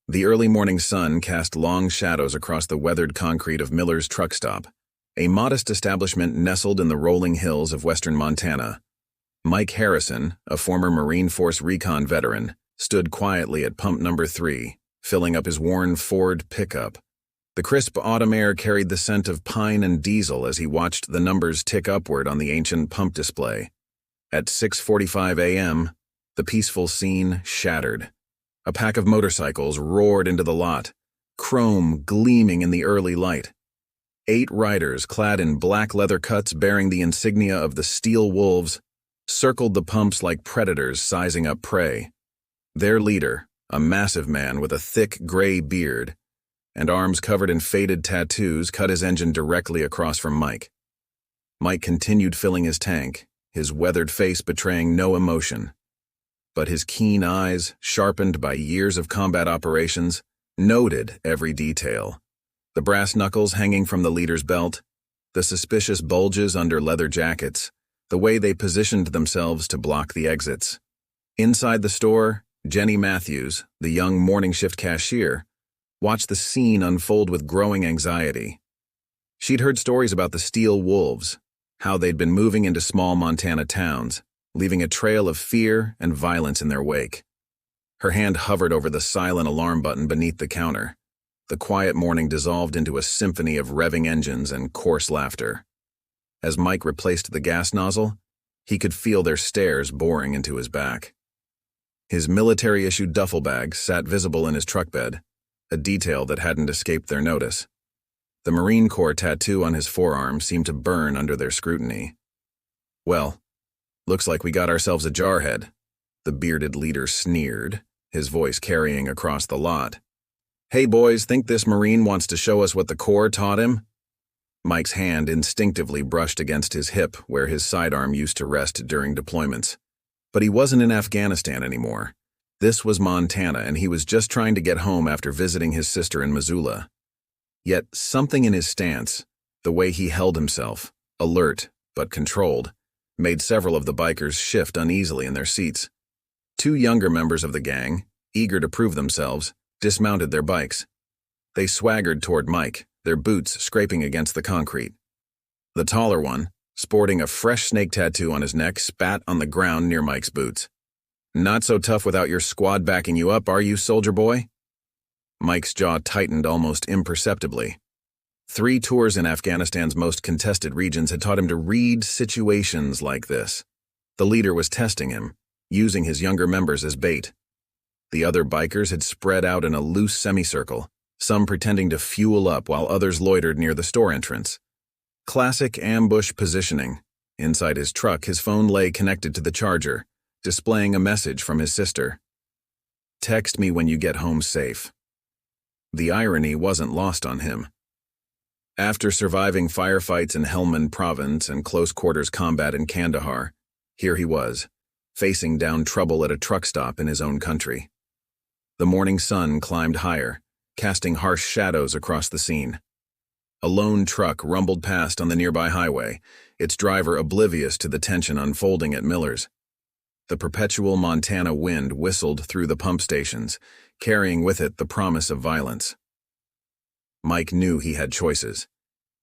The early morning sun cast long shadows across the weathered concrete of Miller's Truck Stop, a modest establishment nestled in the rolling hills of western Montana. Mike Harrison, a former Marine Force recon veteran, stood quietly at pump number 3, filling up his worn Ford pickup. The crisp autumn air carried the scent of pine and diesel as he watched the numbers tick upward on the ancient pump display. At 6:45 a.m., the peaceful scene shattered. A pack of motorcycles roared into the lot, chrome gleaming in the early light. 8 riders, clad in black leather cuts bearing the insignia of the Steel Wolves, circled the pumps like predators sizing up prey. Their leader, a massive man with a thick gray beard and arms covered in faded tattoos, cut his engine directly across from Mike. Mike continued filling his tank, his weathered face betraying no emotion. But his keen eyes, sharpened by years of combat operations, noted every detail. The brass knuckles hanging from the leader's belt, the suspicious bulges under leather jackets, the way they positioned themselves to block the exits. Inside the store, Jenny Matthews, the young morning shift cashier, watched the scene unfold with growing anxiety. She'd heard stories about the Steel Wolves, how they'd been moving into small Montana towns, leaving a trail of fear and violence in their wake. Her hand hovered over the silent alarm button beneath the counter. The quiet morning dissolved into a symphony of revving engines and coarse laughter. As Mike replaced the gas nozzle, he could feel their stares boring into his back. His military-issued duffel bag sat visible in his truck bed, a detail that hadn't escaped their notice. The Marine Corps tattoo on his forearm seemed to burn under their scrutiny. "Well, looks like we got ourselves a jarhead," the bearded leader sneered, his voice carrying across the lot. "Hey boys, think this Marine wants to show us what the Corps taught him?" Mike's hand instinctively brushed against his hip where his sidearm used to rest during deployments. But he wasn't in Afghanistan anymore. This was Montana, and he was just trying to get home after visiting his sister in Missoula. Yet something in his stance, the way he held himself, alert but controlled, made several of the bikers shift uneasily in their seats. 2 younger members of the gang, eager to prove themselves, dismounted their bikes. They swaggered toward Mike, their boots scraping against the concrete. The taller one, sporting a fresh snake tattoo on his neck, spat on the ground near Mike's boots. "Not so tough without your squad backing you up, are you, soldier boy?" Mike's jaw tightened almost imperceptibly. 3 tours in Afghanistan's most contested regions had taught him to read situations like this. The leader was testing him, using his younger members as bait. The other bikers had spread out in a loose semicircle, some pretending to fuel up while others loitered near the store entrance. Classic ambush positioning. Inside his truck, his phone lay connected to the charger, displaying a message from his sister. "Text me when you get home safe." The irony wasn't lost on him. After surviving firefights in Helmand Province and close-quarters combat in Kandahar, here he was, facing down trouble at a truck stop in his own country. The morning sun climbed higher, casting harsh shadows across the scene. A lone truck rumbled past on the nearby highway, its driver oblivious to the tension unfolding at Miller's. The perpetual Montana wind whistled through the pump stations, carrying with it the promise of violence. Mike knew he had choices.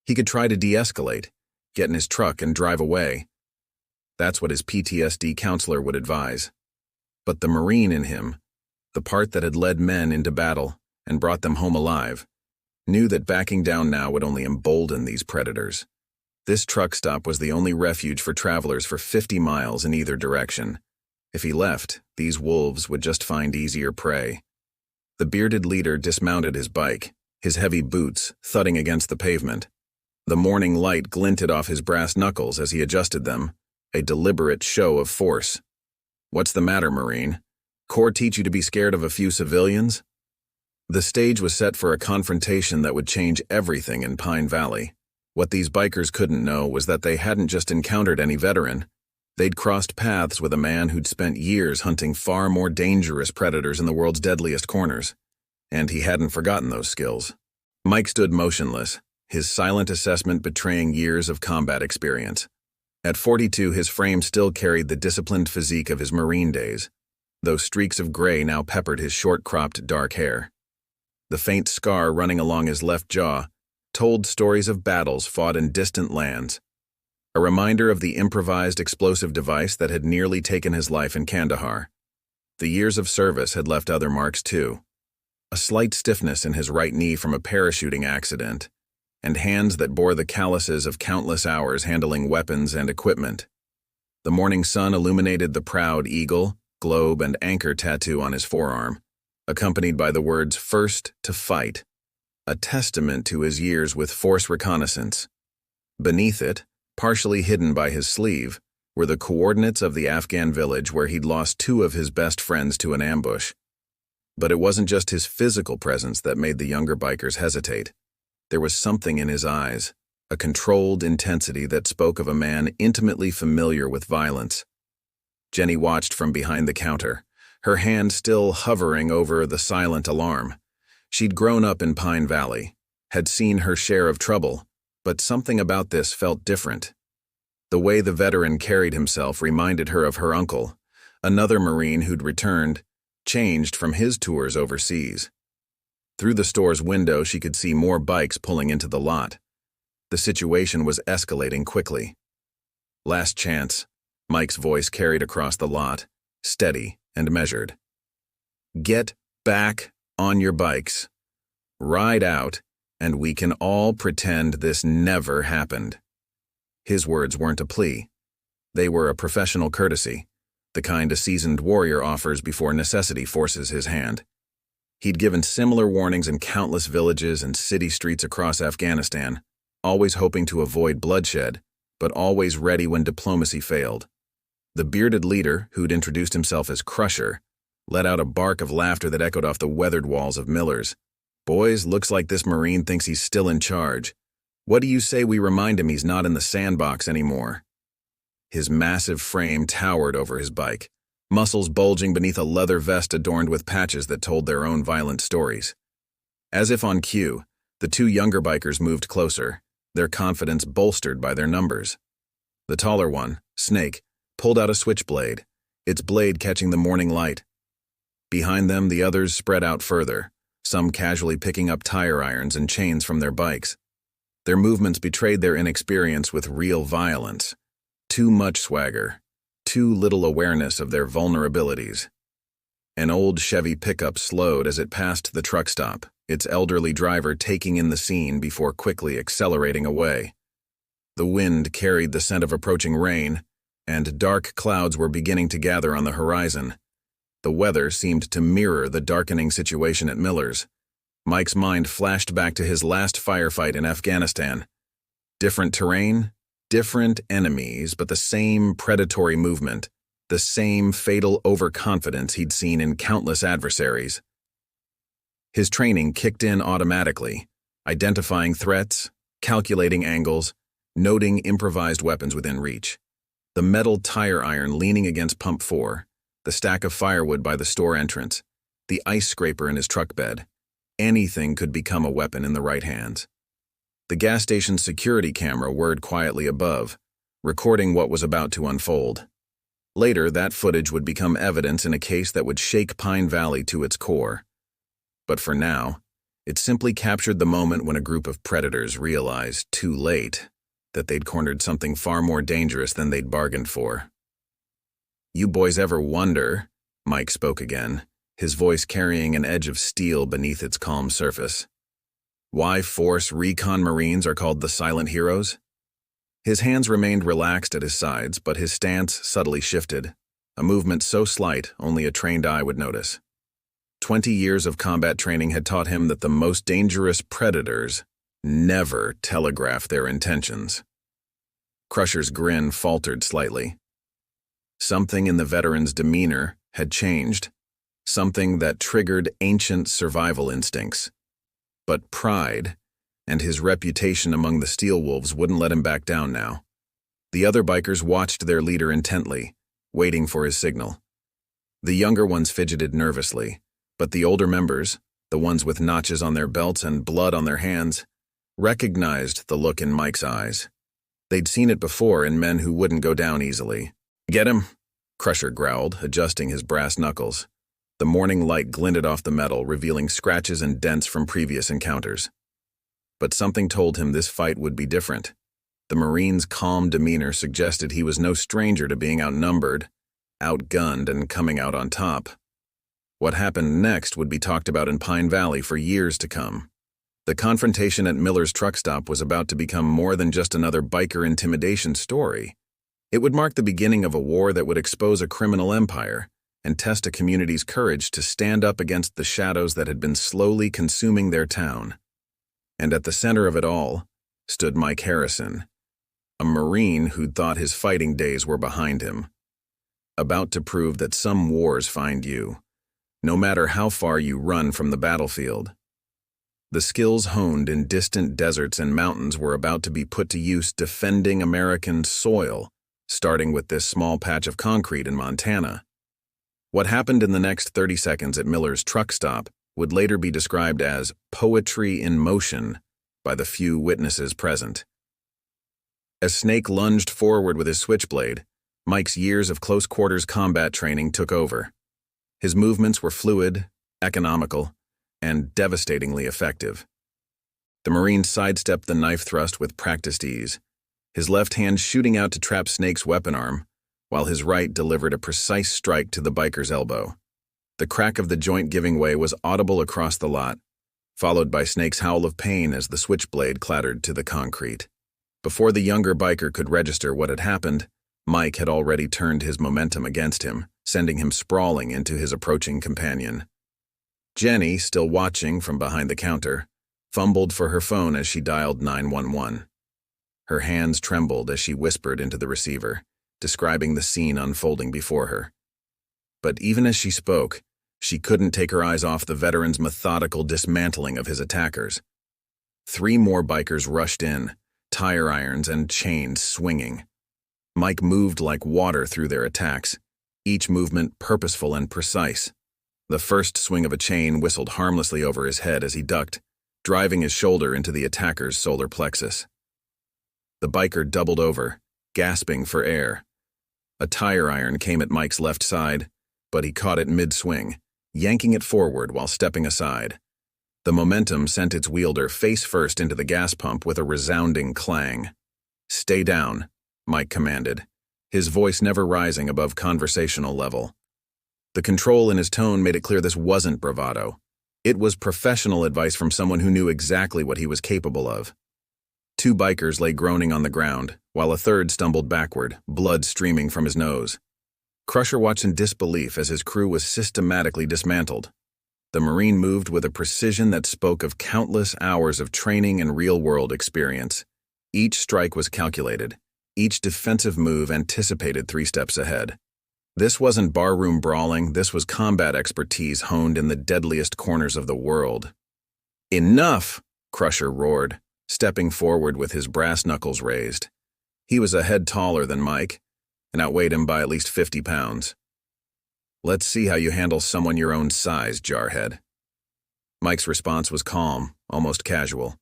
He could try to de-escalate, get in his truck and drive away. That's what his PTSD counselor would advise. But the Marine in him, the part that had led men into battle and brought them home alive, knew that backing down now would only embolden these predators. This truck stop was the only refuge for travelers for 50 miles in either direction. If he left, these wolves would just find easier prey. The bearded leader dismounted his bike, his heavy boots thudding against the pavement. The morning light glinted off his brass knuckles as he adjusted them, a deliberate show of force. "What's the matter, Marine? Corps teach you to be scared of a few civilians?" The stage was set for a confrontation that would change everything in Pine Valley. What these bikers couldn't know was that they hadn't just encountered any veteran. They'd crossed paths with a man who'd spent years hunting far more dangerous predators in the world's deadliest corners. And he hadn't forgotten those skills. Mike stood motionless, his silent assessment betraying years of combat experience. At 42, his frame still carried the disciplined physique of his Marine days, though streaks of gray now peppered his short-cropped dark hair. The faint scar running along his left jaw told stories of battles fought in distant lands, a reminder of the improvised explosive device that had nearly taken his life in Kandahar. The years of service had left other marks too. A slight stiffness in his right knee from a parachuting accident, and hands that bore the calluses of countless hours handling weapons and equipment. The morning sun illuminated the proud eagle, globe, and anchor tattoo on his forearm, accompanied by the words "First to Fight," a testament to his years with Force Reconnaissance. Beneath it, partially hidden by his sleeve, were the coordinates of the Afghan village where he'd lost two of his best friends to an ambush. But it wasn't just his physical presence that made the younger bikers hesitate. There was something in his eyes, a controlled intensity that spoke of a man intimately familiar with violence. Jenny watched from behind the counter, her hand still hovering over the silent alarm. She'd grown up in Pine Valley, had seen her share of trouble, but something about this felt different. The way the veteran carried himself reminded her of her uncle, another Marine who'd returned, changed from his tours overseas. Through the store's window, she could see more bikes pulling into the lot. The situation was escalating quickly. "Last chance," Mike's voice carried across the lot, steady and measured. "Get back on your bikes. Ride out, and we can all pretend this never happened." His words weren't a plea. They were a professional courtesy, the kind a seasoned warrior offers before necessity forces his hand. He'd given similar warnings in countless villages and city streets across Afghanistan, always hoping to avoid bloodshed, but always ready when diplomacy failed. The bearded leader, who'd introduced himself as Crusher, let out a bark of laughter that echoed off the weathered walls of Miller's. "Boys, looks like this Marine thinks he's still in charge. What do you say we remind him he's not in the sandbox anymore?" His massive frame towered over his bike, muscles bulging beneath a leather vest adorned with patches that told their own violent stories. As if on cue, the two younger bikers moved closer, their confidence bolstered by their numbers. The taller one, Snake, pulled out a switchblade, its blade catching the morning light. Behind them, the others spread out further, some casually picking up tire irons and chains from their bikes. Their movements betrayed their inexperience with real violence. Too much swagger, too little awareness of their vulnerabilities. An old Chevy pickup slowed as it passed the truck stop, its elderly driver taking in the scene before quickly accelerating away. The wind carried the scent of approaching rain, and dark clouds were beginning to gather on the horizon. The weather seemed to mirror the darkening situation at Miller's. Mike's mind flashed back to his last firefight in Afghanistan. Different terrain, different enemies, but the same predatory movement, the same fatal overconfidence he'd seen in countless adversaries. His training kicked in automatically, identifying threats, calculating angles, noting improvised weapons within reach. The metal tire iron leaning against pump 4, the stack of firewood by the store entrance, the ice scraper in his truck bed. Anything could become a weapon in the right hands. The gas station's security camera whirred quietly above, recording what was about to unfold. Later, that footage would become evidence in a case that would shake Pine Valley to its core. But for now, it simply captured the moment when a group of predators realized, too late, that they'd cornered something far more dangerous than they'd bargained for. "You boys ever wonder," Mike spoke again, his voice carrying an edge of steel beneath its calm surface, "why Force Recon Marines are called the Silent Heroes?" His hands remained relaxed at his sides, but his stance subtly shifted, a movement so slight only a trained eye would notice. 20 years of combat training had taught him that the most dangerous predators never telegraph their intentions. Crusher's grin faltered slightly. Something in the veteran's demeanor had changed, something that triggered ancient survival instincts. But pride and his reputation among the Steel Wolves wouldn't let him back down now. The other bikers watched their leader intently, waiting for his signal. The younger ones fidgeted nervously, but the older members, the ones with notches on their belts and blood on their hands, recognized the look in Mike's eyes. They'd seen it before in men who wouldn't go down easily. "Get him," Crusher growled, adjusting his brass knuckles. The morning light glinted off the metal, revealing scratches and dents from previous encounters. But something told him this fight would be different. The Marine's calm demeanor suggested he was no stranger to being outnumbered, outgunned, and coming out on top. What happened next would be talked about in Pine Valley for years to come. The confrontation at Miller's truck stop was about to become more than just another biker intimidation story. It would mark the beginning of a war that would expose a criminal empire and test a community's courage to stand up against the shadows that had been slowly consuming their town. And at the center of it all stood Mike Harrison, a Marine who'd thought his fighting days were behind him, about to prove that some wars find you, no matter how far you run from the battlefield. The skills honed in distant deserts and mountains were about to be put to use defending American soil, starting with this small patch of concrete in Montana. What happened in the next 30 seconds at Miller's truck stop would later be described as poetry in motion by the few witnesses present. As Snake lunged forward with his switchblade, Mike's years of close-quarters combat training took over. His movements were fluid, economical, and devastatingly effective. The Marine sidestepped the knife thrust with practiced ease, his left hand shooting out to trap Snake's weapon arm, while his right delivered a precise strike to the biker's elbow. The crack of the joint giving way was audible across the lot, followed by Snake's howl of pain as the switchblade clattered to the concrete. Before the younger biker could register what had happened, Mike had already turned his momentum against him, sending him sprawling into his approaching companion. Jenny, still watching from behind the counter, fumbled for her phone as she dialed 911. Her hands trembled as she whispered into the receiver, describing the scene unfolding before her. But even as she spoke, she couldn't take her eyes off the veteran's methodical dismantling of his attackers. 3 more bikers rushed in, tire irons and chains swinging. Mike moved like water through their attacks, each movement purposeful and precise. The first swing of a chain whistled harmlessly over his head as he ducked, driving his shoulder into the attacker's solar plexus. The biker doubled over, gasping for air. A tire iron came at Mike's left side, but he caught it mid-swing, yanking it forward while stepping aside. The momentum sent its wielder face first into the gas pump with a resounding clang. "Stay down," Mike commanded, his voice never rising above conversational level. The control in his tone made it clear this wasn't bravado. It was professional advice from someone who knew exactly what he was capable of. 2 bikers lay groaning on the ground, while a third stumbled backward, blood streaming from his nose. Crusher watched in disbelief as his crew was systematically dismantled. The Marine moved with a precision that spoke of countless hours of training and real-world experience. Each strike was calculated. Each defensive move anticipated 3 steps ahead. This wasn't barroom brawling, this was combat expertise honed in the deadliest corners of the world. "Enough!" Crusher roared, stepping forward with his brass knuckles raised. He was a head taller than Mike, and outweighed him by at least 50 pounds. "Let's see how you handle someone your own size, jarhead." Mike's response was calm, almost casual.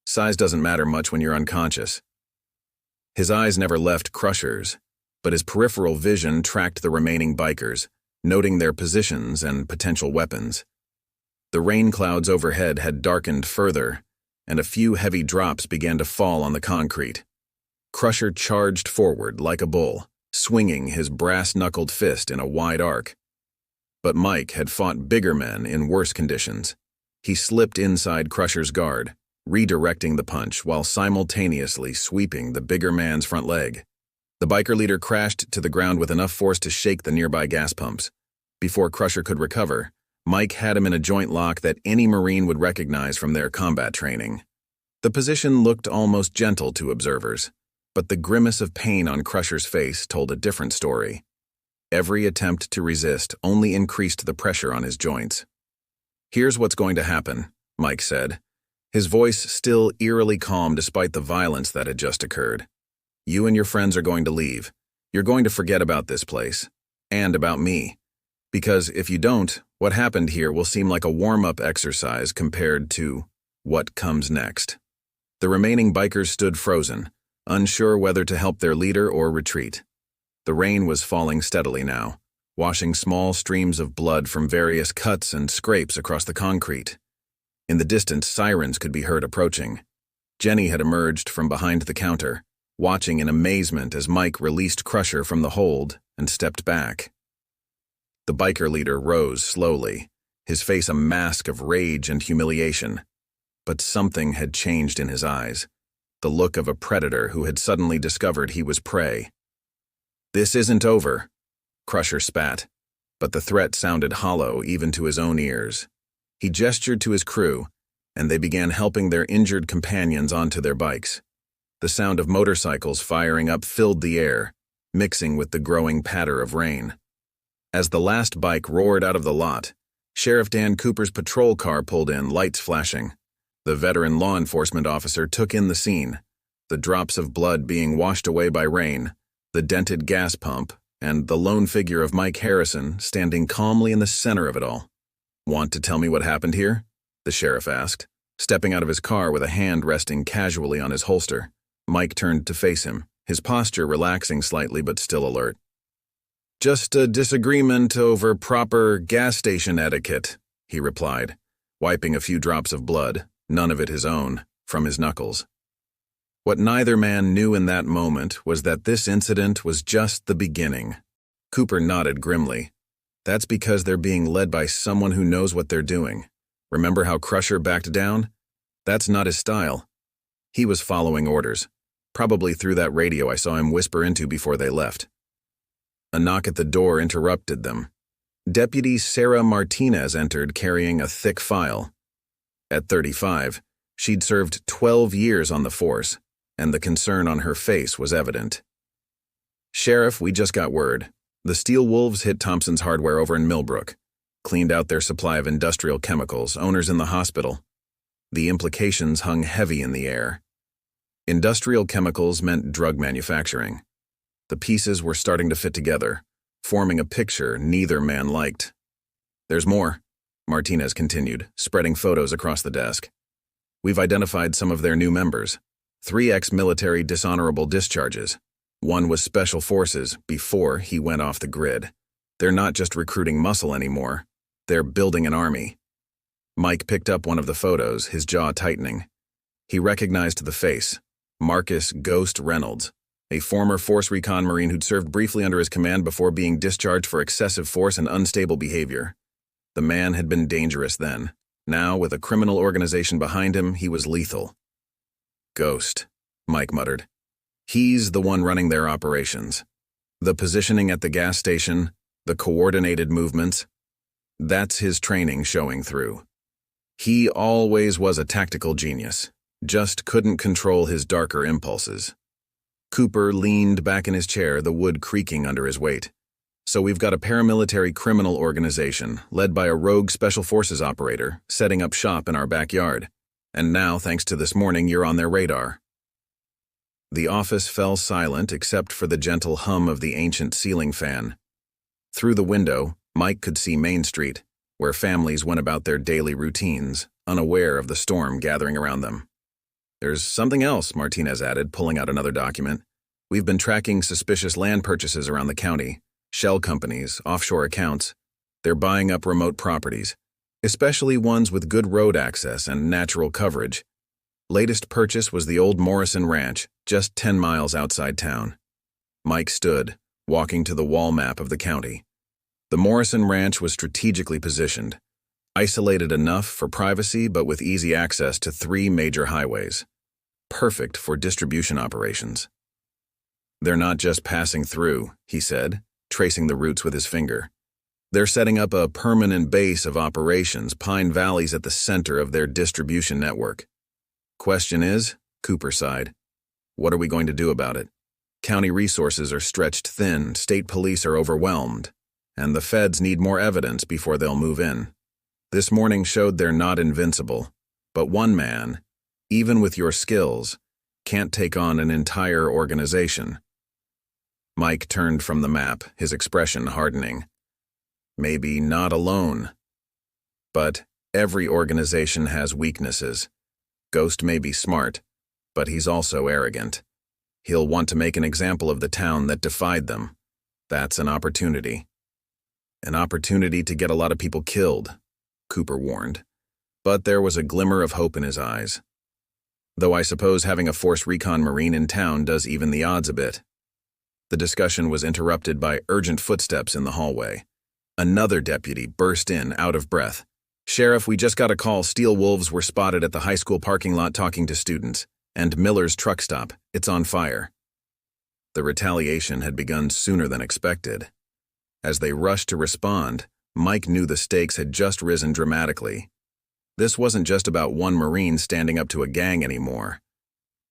Size doesn't matter much when you're unconscious. His eyes never left Crusher's, but his peripheral vision tracked the remaining bikers, noting their positions and potential weapons. The rain clouds overhead had darkened further, and a few heavy drops began to fall on the concrete. Crusher charged forward like a bull, swinging his brass-knuckled fist in a wide arc. But Mike had fought bigger men in worse conditions. He slipped inside Crusher's guard, redirecting the punch while simultaneously sweeping the bigger man's front leg. The biker leader crashed to the ground with enough force to shake the nearby gas pumps. Before Crusher could recover, Mike had him in a joint lock that any Marine would recognize from their combat training. The position looked almost gentle to observers, but the grimace of pain on Crusher's face told a different story. Every attempt to resist only increased the pressure on his joints. "Here's what's going to happen," Mike said, his voice still eerily calm despite the violence that had just occurred. "You and your friends are going to leave. You're going to forget about this place, and about me. Because if you don't, what happened here will seem like a warm-up exercise compared to what comes next." The remaining bikers stood frozen, unsure whether to help their leader or retreat. The rain was falling steadily now, washing small streams of blood from various cuts and scrapes across the concrete. In the distance, sirens could be heard approaching. Jenny had emerged from behind the counter, watching in amazement as Mike released Crusher from the hold and stepped back. The biker leader rose slowly, his face a mask of rage and humiliation. But something had changed in his eyes, the look of a predator who had suddenly discovered he was prey. "This isn't over," Crusher spat, but the threat sounded hollow even to his own ears. He gestured to his crew, and they began helping their injured companions onto their bikes. The sound of motorcycles firing up filled the air, mixing with the growing patter of rain. As the last bike roared out of the lot, Sheriff Dan Cooper's patrol car pulled in, lights flashing. The veteran law enforcement officer took in the scene, the drops of blood being washed away by rain, the dented gas pump, and the lone figure of Mike Harrison standing calmly in the center of it all. "Want to tell me what happened here?" the sheriff asked, stepping out of his car with a hand resting casually on his holster. Mike turned to face him, his posture relaxing slightly but still alert. "Just a disagreement over proper gas station etiquette," he replied, wiping a few drops of blood, none of it his own, from his knuckles. What neither man knew in that moment was that this incident was just the beginning. Cooper nodded grimly. "That's because they're being led by someone who knows what they're doing. Remember how Crusher backed down? That's not his style. He was following orders, probably through that radio I saw him whisper into before they left." A knock at the door interrupted them. Deputy Sarah Martinez entered carrying a thick file. At 35, she'd served 12 years on the force, and the concern on her face was evident. "Sheriff, we just got word. The Steel Wolves hit Thompson's Hardware over in Millbrook, cleaned out their supply of industrial chemicals, owners in the hospital. The implications hung heavy in the air. Industrial chemicals meant drug manufacturing. The pieces were starting to fit together, forming a picture neither man liked. There's more," Martinez continued, spreading photos across the desk. "We've identified some of their new members. 3 ex-military dishonorable discharges. One was Special Forces before he went off the grid. They're not just recruiting muscle anymore. They're building an army." Mike picked up one of the photos, his jaw tightening. He recognized the face, Marcus "Ghost" Reynolds, a former Force Recon Marine who'd served briefly under his command before being discharged for excessive force and unstable behavior. The man had been dangerous then. Now, with a criminal organization behind him, he was lethal. "Ghost," Mike muttered. "He's the one running their operations. The positioning at the gas station, the coordinated movements, that's his training showing through. He always was a tactical genius, just couldn't control his darker impulses." Cooper leaned back in his chair, the wood creaking under his weight. "So we've got a paramilitary criminal organization, led by a rogue Special Forces operator, setting up shop in our backyard. And now, thanks to this morning, you're on their radar." The office fell silent except for the gentle hum of the ancient ceiling fan. Through the window, Mike could see Main Street, where families went about their daily routines, unaware of the storm gathering around them. "There's something else," Martinez added, pulling out another document. "We've been tracking suspicious land purchases around the county, shell companies, offshore accounts. They're buying up remote properties, especially ones with good road access and natural coverage. Latest purchase was the old Morrison Ranch, just 10 miles outside town." Mike stood, walking to the wall map of the county. The Morrison Ranch was strategically positioned, isolated enough for privacy but with easy access to 3 major highways. Perfect for distribution operations. "They're not just passing through," he said, tracing the routes with his finger. "They're setting up a permanent base of operations. Pine Valley's at the center of their distribution network. Question is," Cooper sighed, "what are we going to do about it? County resources are stretched thin, state police are overwhelmed, and the feds need more evidence before they'll move in. This morning showed they're not invincible, but one man, even with your skills, can't take on an entire organization." Mike turned from the map, his expression hardening. "Maybe not alone. But every organization has weaknesses. Ghost may be smart, but he's also arrogant. He'll want to make an example of the town that defied them. That's an opportunity." An opportunity to get a lot of people killed, Cooper warned. But there was a glimmer of hope in his eyes. Though I suppose having a Force Recon Marine in town does even the odds a bit. The discussion was interrupted by urgent footsteps in the hallway. Another deputy burst in, out of breath. "Sheriff, we just got a call. Steel Wolves were spotted at the high school parking lot talking to students. And Miller's truck stop. It's on fire." The retaliation had begun sooner than expected. As they rushed to respond, Mike knew the stakes had just risen dramatically. This wasn't just about one Marine standing up to a gang anymore.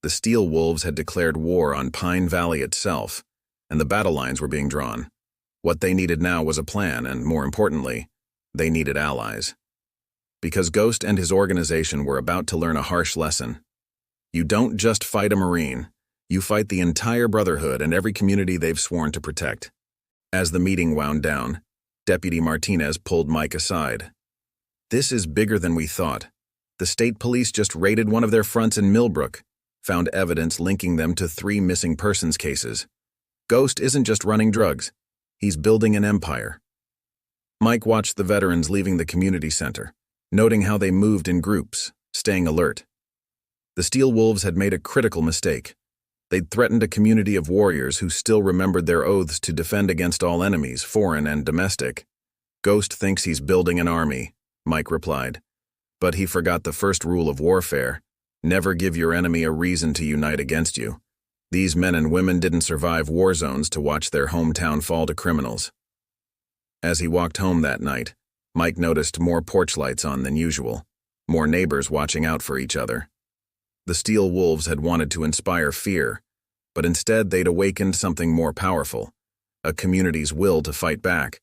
The Steel Wolves had declared war on Pine Valley itself, and the battle lines were being drawn. What they needed now was a plan, and more importantly, they needed allies. Because Ghost and his organization were about to learn a harsh lesson. You don't just fight a Marine, you fight the entire Brotherhood and every community they've sworn to protect. As the meeting wound down, Deputy Martinez pulled Mike aside. "This is bigger than we thought. The state police just raided one of their fronts in Millbrook, found evidence linking them to 3 missing persons cases. Ghost isn't just running drugs, he's building an empire." Mike watched the veterans leaving the community center, noting how they moved in groups, staying alert. The Steel Wolves had made a critical mistake. They'd threatened a community of warriors who still remembered their oaths to defend against all enemies, foreign and domestic. "Ghost thinks he's building an army," Mike replied. "But he forgot the first rule of warfare. Never give your enemy a reason to unite against you. These men and women didn't survive war zones to watch their hometown fall to criminals." As he walked home that night, Mike noticed more porch lights on than usual, more neighbors watching out for each other. The Steel Wolves had wanted to inspire fear, but instead they'd awakened something more powerful, a community's will to fight back.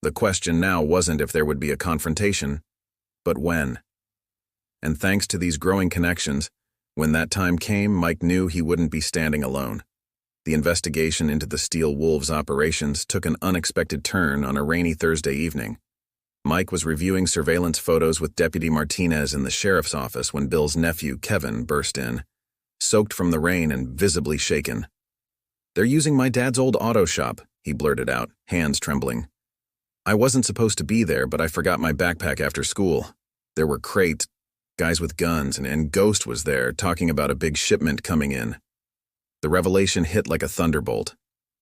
The question now wasn't if there would be a confrontation, but when. And thanks to these growing connections, when that time came, Mike knew he wouldn't be standing alone. The investigation into the Steel Wolves' operations took an unexpected turn on a rainy Thursday evening. Mike was reviewing surveillance photos with Deputy Martinez in the sheriff's office when Bill's nephew, Kevin, burst in, soaked from the rain and visibly shaken. "They're using my dad's old auto shop," he blurted out, hands trembling. "I wasn't supposed to be there, but I forgot my backpack after school. There were crates, guys with guns, and Ghost was there, talking about a big shipment coming in." The revelation hit like a thunderbolt.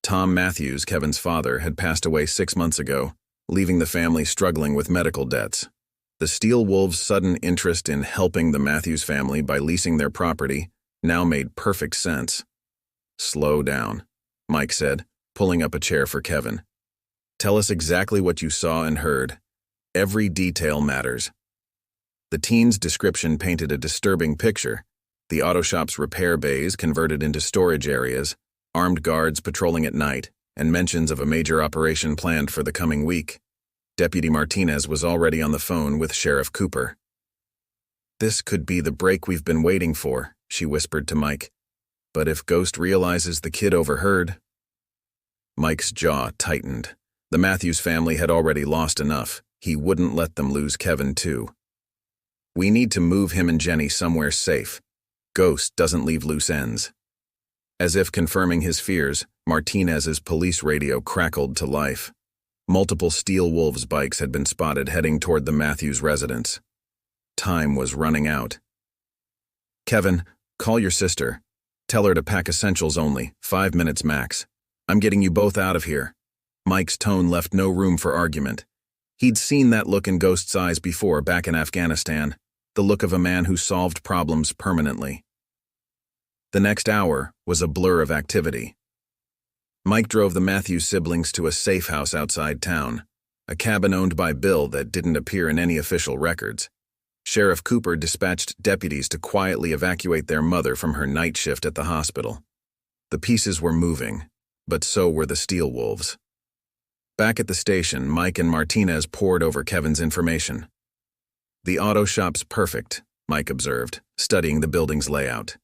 Tom Matthews, Kevin's father, had passed away 6 months ago, leaving the family struggling with medical debts. The Steel Wolves' sudden interest in helping the Matthews family by leasing their property now made perfect sense. "Slow down," Mike said, pulling up a chair for Kevin. "Tell us exactly what you saw and heard. Every detail matters." The teen's description painted a disturbing picture. The auto shop's repair bays converted into storage areas, armed guards patrolling at night, and mentions of a major operation planned for the coming week. Deputy Martinez was already on the phone with Sheriff Cooper. "This could be the break we've been waiting for," she whispered to Mike. "But if Ghost realizes the kid overheard..." Mike's jaw tightened. The Matthews family had already lost enough. He wouldn't let them lose Kevin, too. "We need to move him and Jenny somewhere safe. Ghost doesn't leave loose ends." As if confirming his fears, Martinez's police radio crackled to life. Multiple Steel Wolves bikes had been spotted heading toward the Matthews residence. Time was running out. "Kevin, call your sister. Tell her to pack essentials only, 5 minutes max. I'm getting you both out of here." Mike's tone left no room for argument. He'd seen that look in Ghost's eyes before back in Afghanistan, the look of a man who solved problems permanently. The next hour was a blur of activity. Mike drove the Matthews siblings to a safe house outside town, a cabin owned by Bill that didn't appear in any official records. Sheriff Cooper dispatched deputies to quietly evacuate their mother from her night shift at the hospital. The pieces were moving, but so were the Steel Wolves. Back at the station, Mike and Martinez pored over Kevin's information. "The auto shop's perfect," Mike observed, studying the building's layout.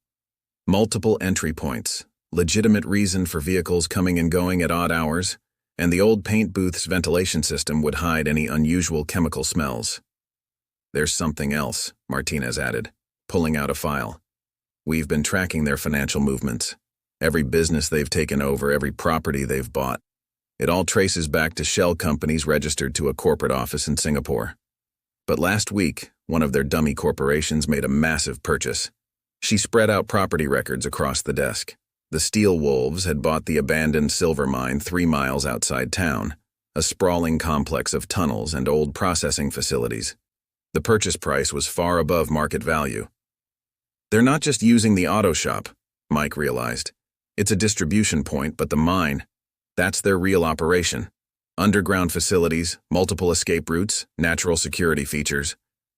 Multiple entry points, legitimate reason for vehicles coming and going at odd hours, and the old paint booth's ventilation system would hide any unusual chemical smells. "There's something else," Martinez added, pulling out a file. "We've been tracking their financial movements. Every business they've taken over, every property they've bought. It all traces back to shell companies registered to a corporate office in Singapore. But last week, one of their dummy corporations made a massive purchase. She spread out property records across the desk. The Steel Wolves had bought the abandoned silver mine 3 miles outside town, a sprawling complex of tunnels and old processing facilities. The purchase price was far above market value. They're not just using the auto shop, Mike realized. It's a distribution point, but the mine, that's their real operation. Underground facilities, multiple escape routes, natural security features.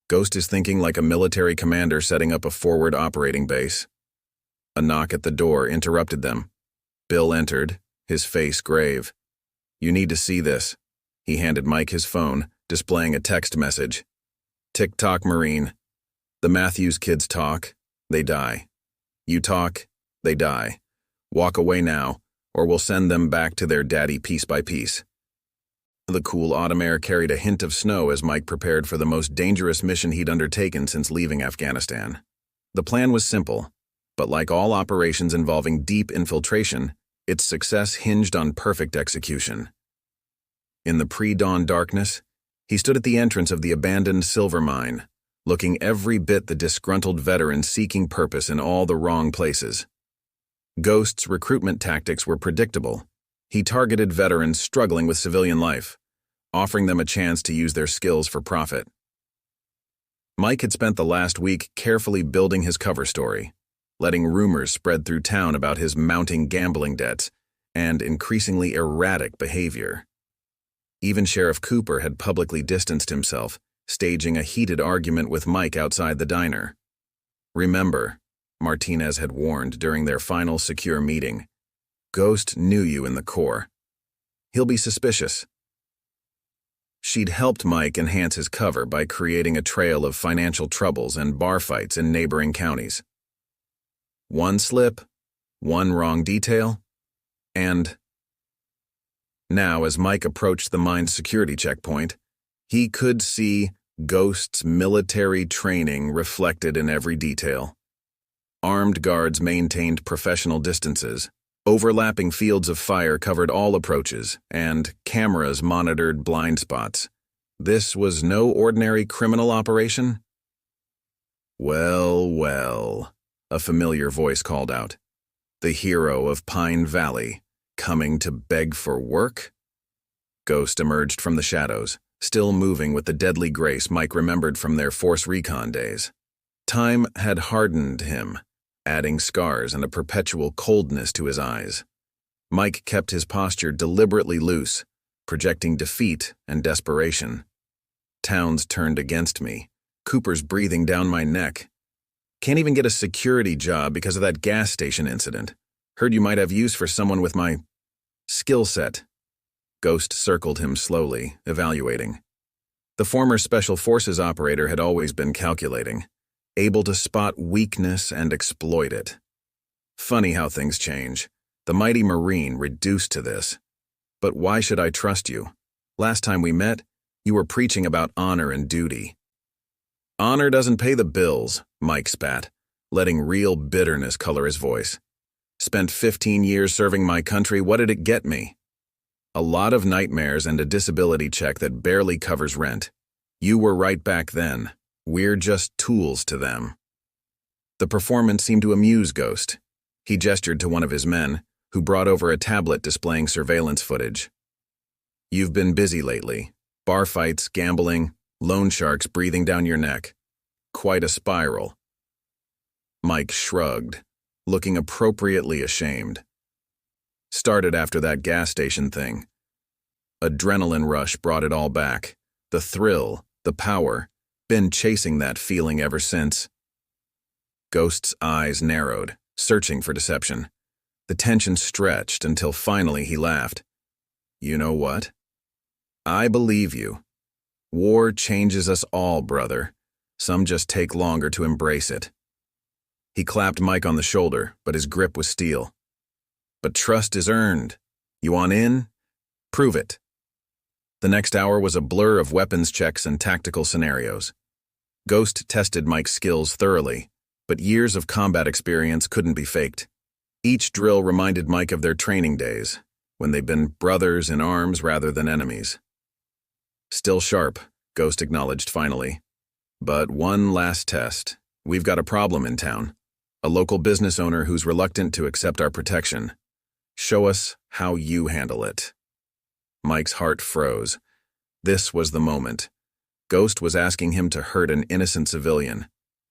Ghost is thinking like a military commander setting up a forward operating base. A knock at the door interrupted them. Bill entered, his face grave. "You need to see this." He handed Mike his phone, displaying a text message. "Tick-tock, Marine. The Matthews kids talk, they die. You talk, they die. Walk away now, or we'll send them back to their daddy piece by piece." The cool autumn air carried a hint of snow as Mike prepared for the most dangerous mission he'd undertaken since leaving Afghanistan. The plan was simple, but like all operations involving deep infiltration, its success hinged on perfect execution. In the pre-dawn darkness, he stood at the entrance of the abandoned silver mine, looking every bit the disgruntled veteran seeking purpose in all the wrong places. Ghost's recruitment tactics were predictable. He targeted veterans struggling with civilian life, offering them a chance to use their skills for profit. Mike had spent the last week carefully building his cover story, letting rumors spread through town about his mounting gambling debts and increasingly erratic behavior. Even Sheriff Cooper had publicly distanced himself, staging a heated argument with Mike outside the diner. "Remember," Martinez had warned during their final secure meeting, "Ghost knew you in the Corps. He'll be suspicious." She'd helped Mike enhance his cover by creating a trail of financial troubles and bar fights in neighboring counties. One slip, one wrong detail, and now, as Mike approached the mine's security checkpoint, he could see Ghost's military training reflected in every detail. Armed guards maintained professional distances, overlapping fields of fire covered all approaches, and cameras monitored blind spots. This was no ordinary criminal operation? "Well, well," a familiar voice called out. "The hero of Pine Valley, coming to beg for work?" Ghost emerged from the shadows, still moving with the deadly grace Mike remembered from their Force Recon days. Time had hardened him, adding scars and a perpetual coldness to his eyes. Mike kept his posture deliberately loose, projecting defeat and desperation. "Town's turned against me. Cooper's breathing down my neck. Can't even get a security job because of that gas station incident. Heard you might have use for someone with my skill set." Ghost circled him slowly, evaluating. The former Special Forces operator had always been calculating, able to spot weakness and exploit it. Funny how things change. The mighty Marine reduced to this. "But why should I trust you? Last time we met, you were preaching about honor and duty." "Honor doesn't pay the bills," Mike spat, letting real bitterness color his voice. "Spent 15 years serving my country, what did it get me? A lot of nightmares and a disability check that barely covers rent. You were right back then. We're just tools to them." The performance seemed to amuse Ghost. He gestured to one of his men, who brought over a tablet displaying surveillance footage. "You've been busy lately. Bar fights, gambling, loan sharks breathing down your neck. Quite a spiral." Mike shrugged, looking appropriately ashamed. "Started after that gas station thing. Adrenaline rush brought it all back. The thrill, the power. Been chasing that feeling ever since." Ghost's eyes narrowed, searching for deception. The tension stretched until finally he laughed. "You know what? I believe you. War changes us all, brother. Some just take longer to embrace it." He clapped Mike on the shoulder, but his grip was steel. "But trust is earned. You want in? Prove it." The next hour was a blur of weapons checks and tactical scenarios. Ghost tested Mike's skills thoroughly, but years of combat experience couldn't be faked. Each drill reminded Mike of their training days, when they've been brothers in arms rather than enemies. Still sharp, Ghost acknowledged finally. But one last test. We've got a problem in town. A local business owner who's reluctant to accept our protection. Show us how you handle it. Mike's heart froze. This was the moment. Ghost was asking him to hurt an innocent civilian.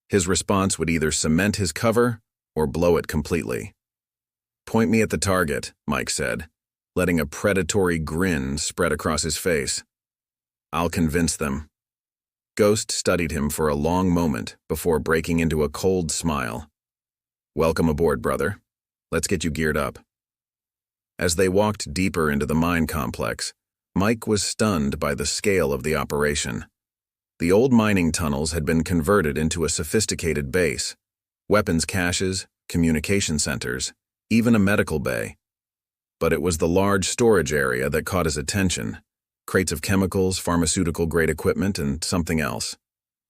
His response would either cement his cover or blow it completely. Point me at the target, Mike said, letting a predatory grin spread across his face. I'll convince them. Ghost studied him for a long moment before breaking into a cold smile. Welcome aboard, brother. Let's get you geared up. As they walked deeper into the mine complex, Mike was stunned by the scale of the operation. The old mining tunnels had been converted into a sophisticated base, weapons caches, communication centers, even a medical bay. But it was the large storage area that caught his attention. Crates of chemicals, pharmaceutical-grade equipment, and something else.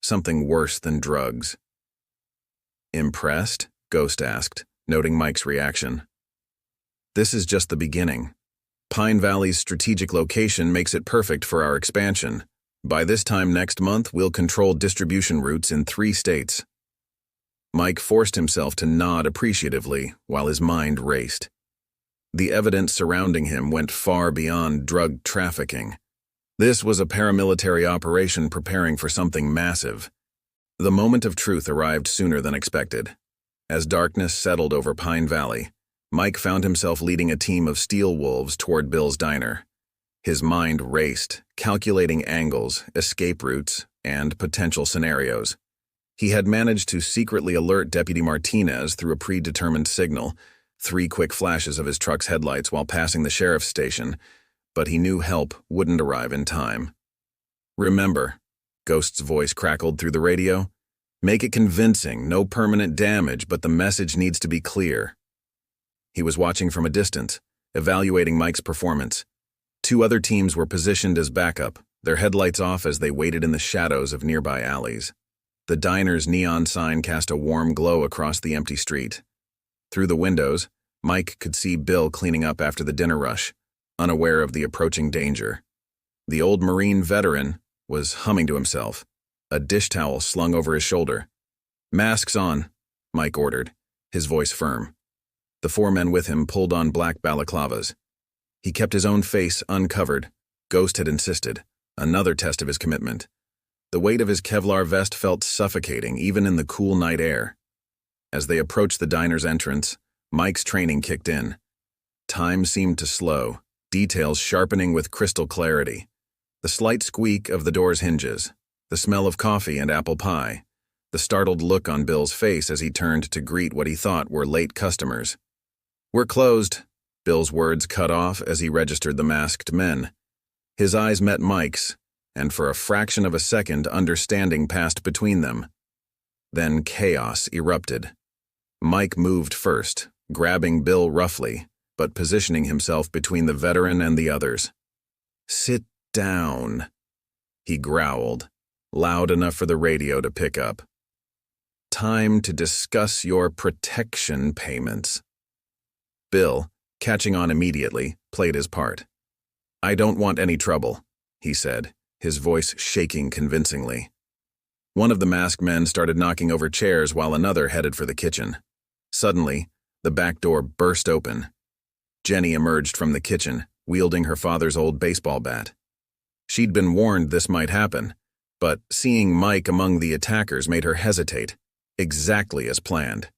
Something worse than drugs. Impressed? Ghost asked, noting Mike's reaction. This is just the beginning. Pine Valley's strategic location makes it perfect for our expansion. By this time next month, we'll control distribution routes in 3 states. Mike forced himself to nod appreciatively while his mind raced. The evidence surrounding him went far beyond drug trafficking. This was a paramilitary operation preparing for something massive. The moment of truth arrived sooner than expected. As darkness settled over Pine Valley, Mike found himself leading a team of steel wolves toward Bill's diner. His mind raced, calculating angles, escape routes, and potential scenarios. He had managed to secretly alert Deputy Martinez through a predetermined signal, 3 quick flashes of his truck's headlights while passing the sheriff's station, but he knew help wouldn't arrive in time. Remember, Ghost's voice crackled through the radio. Make it convincing, no permanent damage, but the message needs to be clear. He was watching from a distance, evaluating Mike's performance. 2 other teams were positioned as backup, their headlights off as they waited in the shadows of nearby alleys. The diner's neon sign cast a warm glow across the empty street. Through the windows, Mike could see Bill cleaning up after the dinner rush, unaware of the approaching danger. The old Marine veteran was humming to himself, a dish towel slung over his shoulder. "Masks on," Mike ordered, his voice firm. The 4 men with him pulled on black balaclavas. He kept his own face uncovered. Ghost had insisted, another test of his commitment. The weight of his Kevlar vest felt suffocating, even in the cool night air. As they approached the diner's entrance, Mike's training kicked in. Time seemed to slow, details sharpening with crystal clarity. The slight squeak of the door's hinges, the smell of coffee and apple pie, the startled look on Bill's face as he turned to greet what he thought were late customers. "We're closed," Bill's words cut off as he registered the masked men. His eyes met Mike's, and for a fraction of a second understanding passed between them. Then chaos erupted. Mike moved first, grabbing Bill roughly, but positioning himself between the veteran and the others. "Sit down," he growled, loud enough for the radio to pick up. "Time to discuss your protection payments." Bill, catching on immediately, played his part. "I don't want any trouble," he said, his voice shaking convincingly. One of the masked men started knocking over chairs while another headed for the kitchen. Suddenly, the back door burst open. Jenny emerged from the kitchen, wielding her father's old baseball bat. She'd been warned this might happen, but seeing Mike among the attackers made her hesitate, exactly as planned.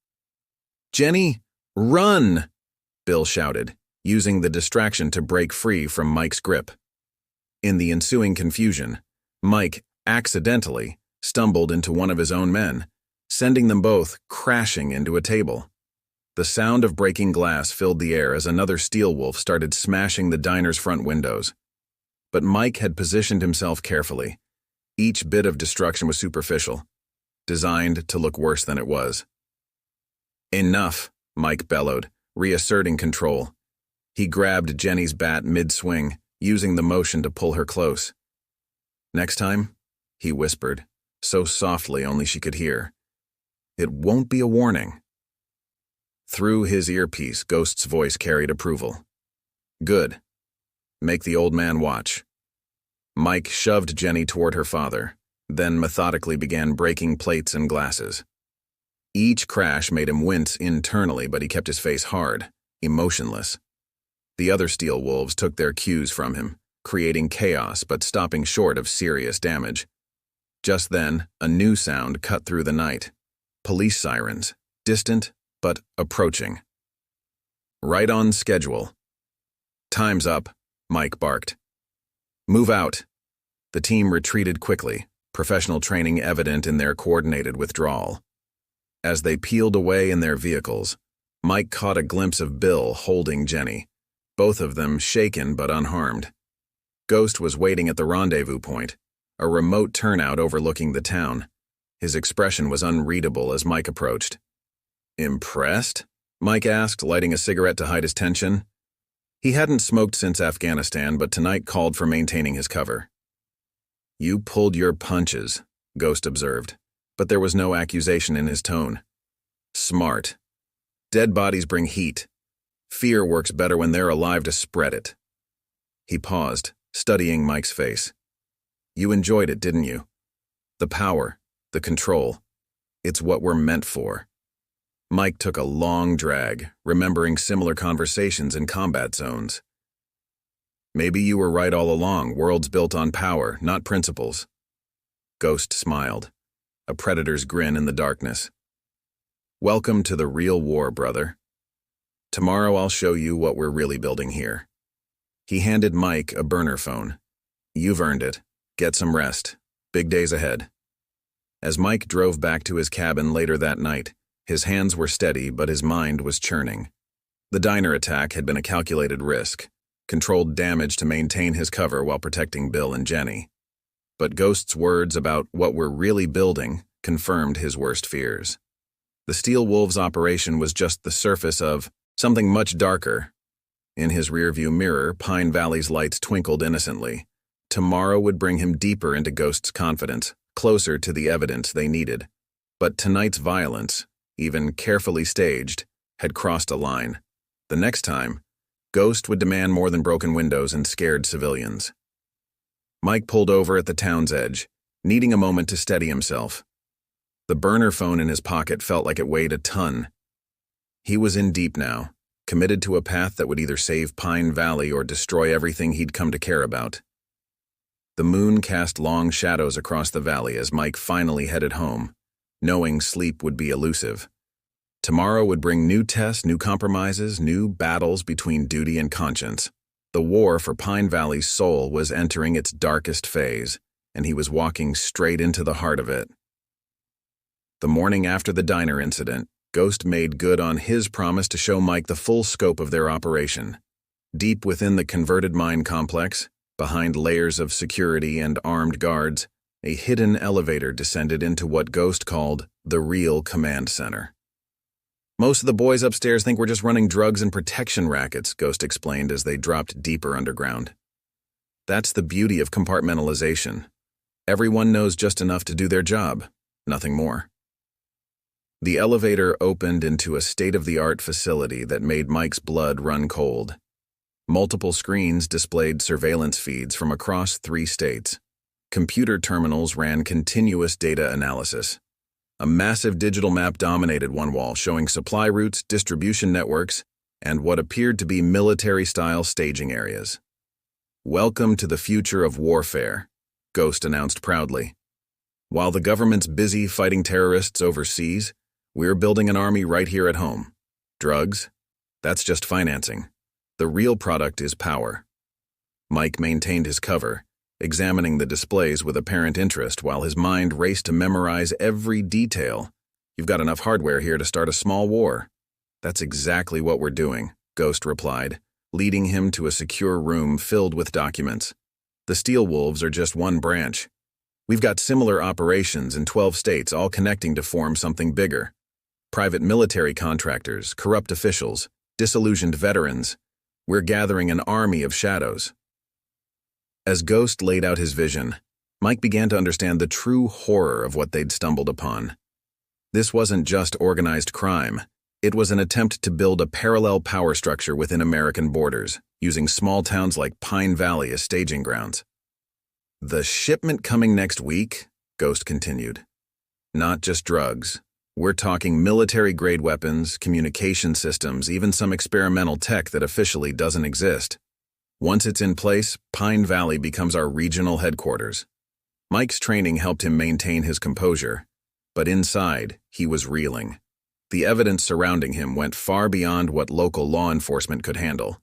"Jenny, run!" Bill shouted, using the distraction to break free from Mike's grip. In the ensuing confusion, Mike, accidentally, stumbled into one of his own men, sending them both crashing into a table. The sound of breaking glass filled the air as another steel wolf started smashing the diner's front windows. But Mike had positioned himself carefully. Each bit of destruction was superficial, designed to look worse than it was. "Enough," Mike bellowed, reasserting control. He grabbed Jenny's bat mid-swing, using the motion to pull her close. "Next time," he whispered, so softly only she could hear, "it won't be a warning." Through his earpiece, Ghost's voice carried approval. Good. Make the old man watch. Mike shoved Jenny toward her father, then methodically began breaking plates and glasses. Each crash made him wince internally, but he kept his face hard, emotionless. The other steel wolves took their cues from him, creating chaos but stopping short of serious damage. Just then, a new sound cut through the night. Police sirens, distant but approaching. Right on schedule. Time's up, Mike barked. Move out. The team retreated quickly, professional training evident in their coordinated withdrawal. As they peeled away in their vehicles, Mike caught a glimpse of Bill holding Jenny, both of them shaken but unharmed. Ghost was waiting at the rendezvous point, a remote turnout overlooking the town. His expression was unreadable as Mike approached. Impressed? Mike asked, lighting a cigarette to hide his tension. He hadn't smoked since Afghanistan, but tonight called for maintaining his cover. You pulled your punches, Ghost observed, but there was no accusation in his tone. Smart. Dead bodies bring heat. Fear works better when they're alive to spread it. He paused, studying Mike's face. You enjoyed it, didn't you? The power, the control. It's what we're meant for. Mike took a long drag, remembering similar conversations in combat zones. Maybe you were right all along, worlds built on power, not principles. Ghost smiled, a predator's grin in the darkness. Welcome to the real war, brother. Tomorrow I'll show you what we're really building here. He handed Mike a burner phone. You've earned it. Get some rest. Big days ahead. As Mike drove back to his cabin later that night, his hands were steady, but his mind was churning. The diner attack had been a calculated risk, controlled damage to maintain his cover while protecting Bill and Jenny. But Ghost's words about what we're really building confirmed his worst fears. The Steel Wolves operation was just the surface of something much darker. In his rearview mirror, Pine Valley's lights twinkled innocently. Tomorrow would bring him deeper into Ghost's confidence, closer to the evidence they needed. But tonight's violence, even carefully staged, had crossed a line. The next time, Ghost would demand more than broken windows and scared civilians. Mike pulled over at the town's edge, needing a moment to steady himself. The burner phone in his pocket felt like it weighed a ton. He was in deep now, committed to a path that would either save Pine Valley or destroy everything he'd come to care about. The moon cast long shadows across the valley as Mike finally headed home, knowing sleep would be elusive. Tomorrow would bring new tests, new compromises, new battles between duty and conscience. The war for Pine Valley's soul was entering its darkest phase, and he was walking straight into the heart of it. The morning after the diner incident, Ghost made good on his promise to show Mike the full scope of their operation. Deep within the converted mine complex, behind layers of security and armed guards, a hidden elevator descended into what Ghost called the real command center. Most of the boys upstairs think we're just running drugs and protection rackets, Ghost explained as they dropped deeper underground. That's the beauty of compartmentalization. Everyone knows just enough to do their job, nothing more. The elevator opened into a state-of-the-art facility that made Mike's blood run cold. Multiple screens displayed surveillance feeds from across 3 states. Computer terminals ran continuous data analysis. A massive digital map dominated one wall, showing supply routes, distribution networks, and what appeared to be military-style staging areas. Welcome to the future of warfare, Ghost announced proudly. While the government's busy fighting terrorists overseas, we're building an army right here at home. Drugs? That's just financing. The real product is power. Mike maintained his cover, examining the displays with apparent interest while his mind raced to memorize every detail. You've got enough hardware here to start a small war. That's exactly what we're doing, Ghost replied, leading him to a secure room filled with documents. The Steel Wolves are just one branch. We've got similar operations in 12 states, all connecting to form something bigger. Private military contractors, corrupt officials, disillusioned veterans. We're gathering an army of shadows. As Ghost laid out his vision, Mike began to understand the true horror of what they'd stumbled upon. This wasn't just organized crime. It was an attempt to build a parallel power structure within American borders, using small towns like Pine Valley as staging grounds. "The shipment coming next week," Ghost continued. "Not just drugs. We're talking military-grade weapons, communication systems, even some experimental tech that officially doesn't exist. Once it's in place, Pine Valley becomes our regional headquarters." Mike's training helped him maintain his composure, but inside, he was reeling. The evidence surrounding him went far beyond what local law enforcement could handle.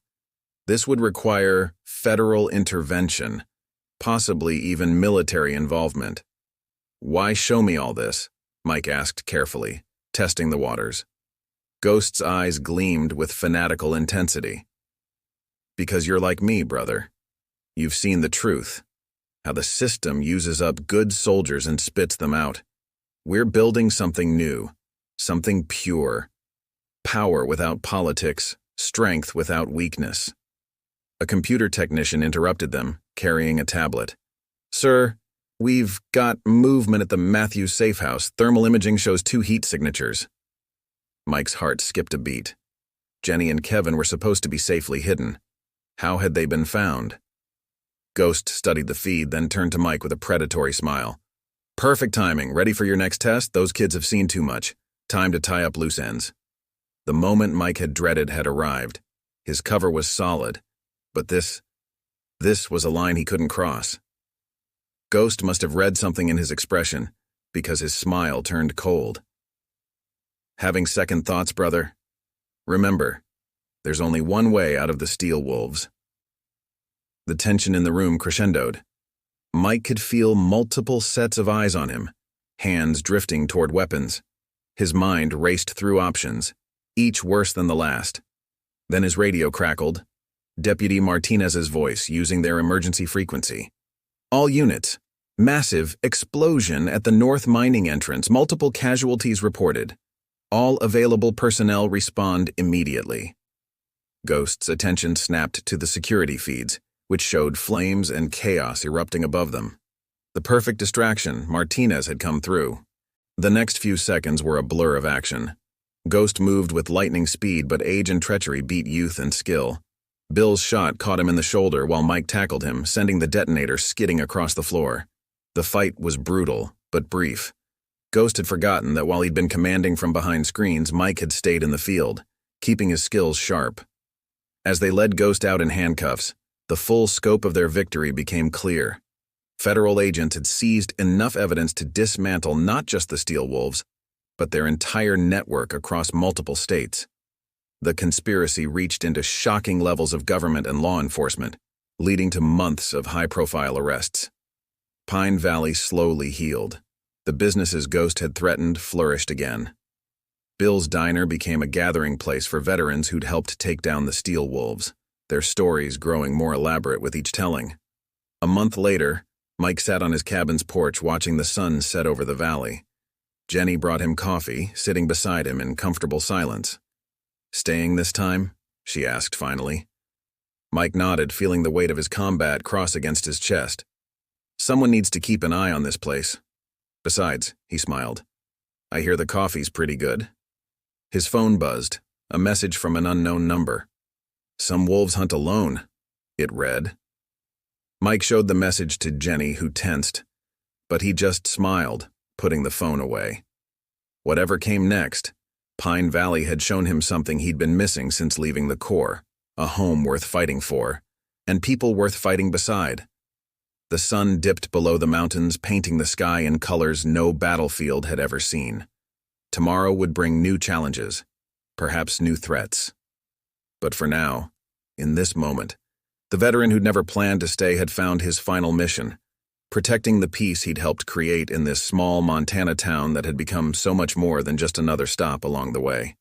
This would require federal intervention, possibly even military involvement. "Why show me all this?" Mike asked carefully, testing the waters. Ghost's eyes gleamed with fanatical intensity. "Because you're like me, brother. You've seen the truth, how the system uses up good soldiers and spits them out. We're building something new, something pure. Power without politics, strength without weakness." A computer technician interrupted them, carrying a tablet. "Sir, we've got movement at the Matthews safe house. Thermal imaging shows 2 heat signatures." Mike's heart skipped a beat. Jenny and Kevin were supposed to be safely hidden. How had they been found? Ghost studied the feed, then turned to Mike with a predatory smile. "Perfect timing. Ready for your next test? Those kids have seen too much. Time to tie up loose ends." The moment Mike had dreaded had arrived. His cover was solid, but this was a line he couldn't cross. Ghost must have read something in his expression, because his smile turned cold. "Having second thoughts, brother? Remember, there's only one way out of the Steel Wolves." The tension in the room crescendoed. Mike could feel multiple sets of eyes on him, hands drifting toward weapons. His mind raced through options, each worse than the last. Then his radio crackled. Deputy Martinez's voice, using their emergency frequency. "All units. Massive explosion at the North Mining entrance. Multiple casualties reported. All available personnel respond immediately." Ghost's attention snapped to the security feeds, which showed flames and chaos erupting above them. The perfect distraction. Martinez had come through. The next few seconds were a blur of action. Ghost moved with lightning speed, but age and treachery beat youth and skill. Bill's shot caught him in the shoulder while Mike tackled him, sending the detonator skidding across the floor. The fight was brutal, but brief. Ghost had forgotten that while he'd been commanding from behind screens, Mike had stayed in the field, keeping his skills sharp. As they led Ghost out in handcuffs, the full scope of their victory became clear. Federal agents had seized enough evidence to dismantle not just the Steel Wolves, but their entire network across multiple states. The conspiracy reached into shocking levels of government and law enforcement, leading to months of high-profile arrests. Pine Valley slowly healed. The businesses Ghost had threatened flourished again. Bill's Diner became a gathering place for veterans who'd helped take down the Steel Wolves, their stories growing more elaborate with each telling. A month later, Mike sat on his cabin's porch watching the sun set over the valley. Jenny brought him coffee, sitting beside him in comfortable silence. "Staying this time?" she asked finally. Mike nodded, feeling the weight of his combat cross against his chest. "Someone needs to keep an eye on this place. Besides," he smiled, "I hear the coffee's pretty good." His phone buzzed, a message from an unknown number. "Some wolves hunt alone," it read. Mike showed the message to Jenny, who tensed, but he just smiled, putting the phone away. Whatever came next, Pine Valley had shown him something he'd been missing since leaving the Corps, a home worth fighting for, and people worth fighting beside. The sun dipped below the mountains, painting the sky in colors no battlefield had ever seen. Tomorrow would bring new challenges, perhaps new threats. But for now, in this moment, the veteran who'd never planned to stay had found his final mission, protecting the peace he'd helped create in this small Montana town that had become so much more than just another stop along the way.